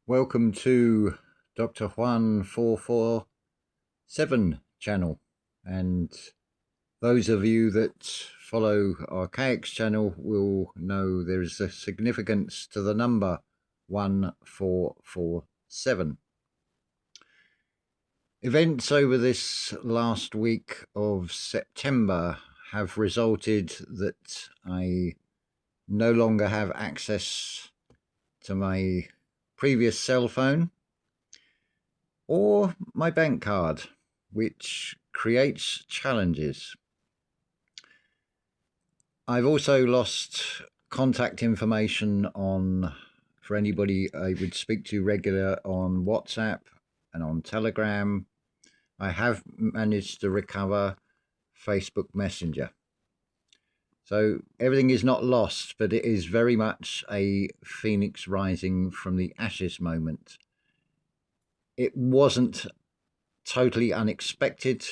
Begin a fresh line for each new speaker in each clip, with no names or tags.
Welcome to Dr. Juan 447 channel, and those of you that follow our KX channel will know there is a significance to the number 1447. Events over this last week of September have resulted that I no longer have access to my previous cell phone or my bank card, which creates challenges. I've also lost contact information for anybody I would speak to regular on WhatsApp and on Telegram. I have managed to recover Facebook Messenger. So everything is not lost, but it is very much a phoenix rising from the ashes moment. It wasn't totally unexpected.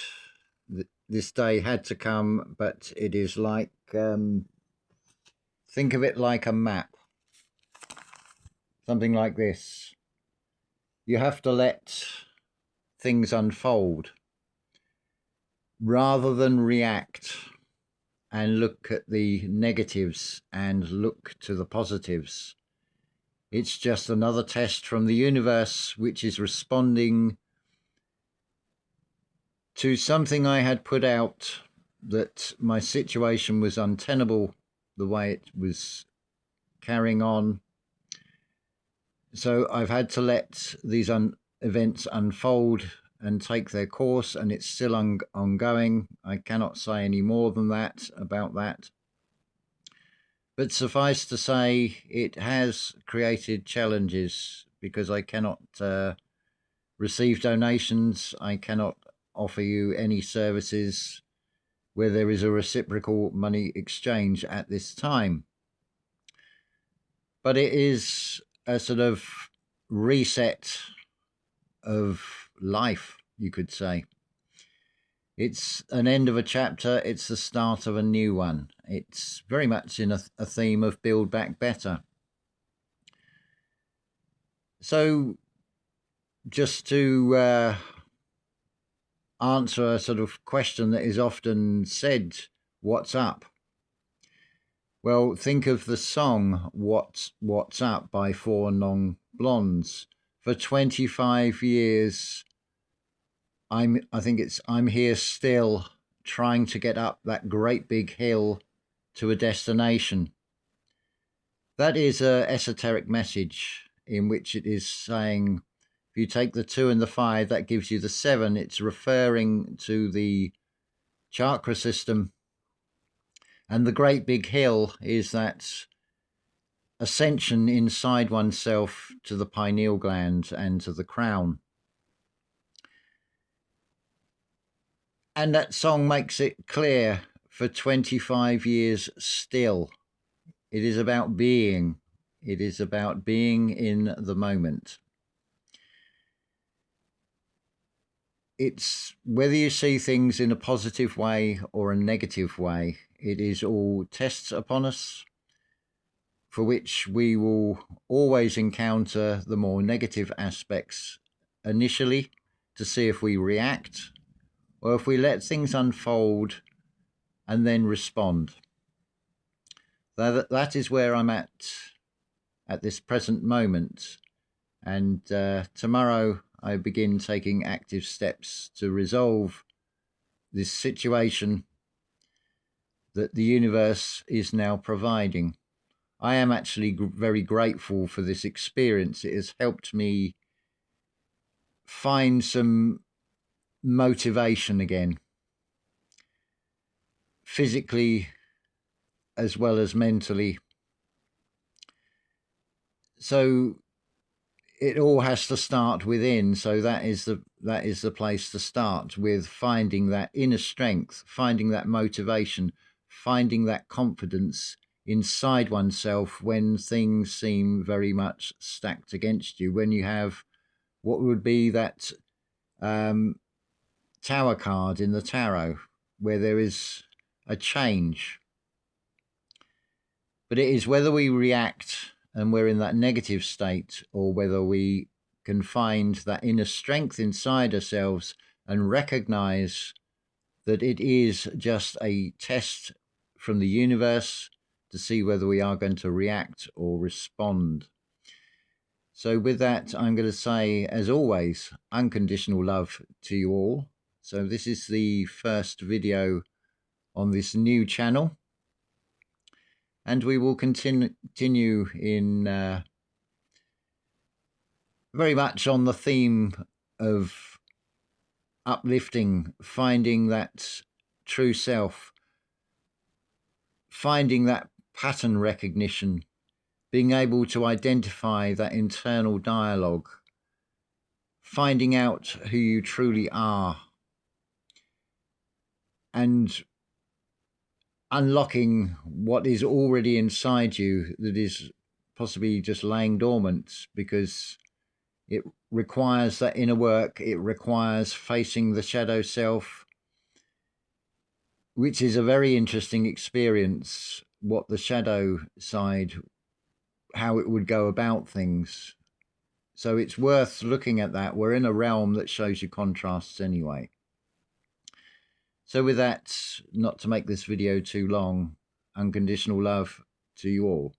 This day had to come, but it is like, think of it like a map. Something like this. You have to let things unfold rather than react and look at the negatives and look to the positives. It's just another test from the universe, which is responding to something I had put out, that my situation was untenable the way it was carrying on. So I've had to let these events unfold and take their course, and it's still ongoing. I cannot say any more than that about that. But suffice to say, it has created challenges because I cannot receive donations. I cannot offer you any services where there is a reciprocal money exchange at this time. But it is a sort of reset of life, you could say. It's an end of a chapter. It's the start of a new one. It's very much in a theme of build back better. So just to answer a sort of question that is often said, what's up? Well, think of the song What's Up by Four Non Blondes. For 25 years, I'm here still trying to get up that great big hill to a destination. That is an esoteric message in which it is saying, if you take the 2 and the 5, that gives you the 7. It's referring to the chakra system. And the great big hill is that ascension inside oneself to the pineal gland and to the crown. And that song makes it clear, for 25 years still. It is about being. It is about being in the moment. It's whether you see things in a positive way or a negative way, it is all tests upon us, for which we will always encounter the more negative aspects initially to see if we react or if we let things unfold and then respond. That is where I'm at this present moment. And tomorrow I begin taking active steps to resolve this situation that the universe is now providing. I am actually very grateful for this experience. It has helped me find some motivation again, physically as well as mentally. So it all has to start within. So that is the place to start, with finding that inner strength, finding that motivation, finding that confidence inside oneself when things seem very much stacked against you, when you have what would be that tower card in the tarot, where there is a change. But it is whether we react and we're in that negative state, or whether we can find that inner strength inside ourselves and recognize that it is just a test from the universe to see whether we are going to react or respond. So with that, I'm going to say, as always, unconditional love to you all. So this is the first video on this new channel, and we will continue in very much on the theme of uplifting, finding that true self, finding that pattern recognition, being able to identify that internal dialogue, finding out who you truly are, and unlocking what is already inside you that is possibly just laying dormant, because it requires that inner work. It requires facing the shadow self, which is a very interesting experience, what the shadow side, how it would go about things. So it's worth looking at that. We're in a realm that shows you contrasts anyway. So with that, not to make this video too long, unconditional love to you all.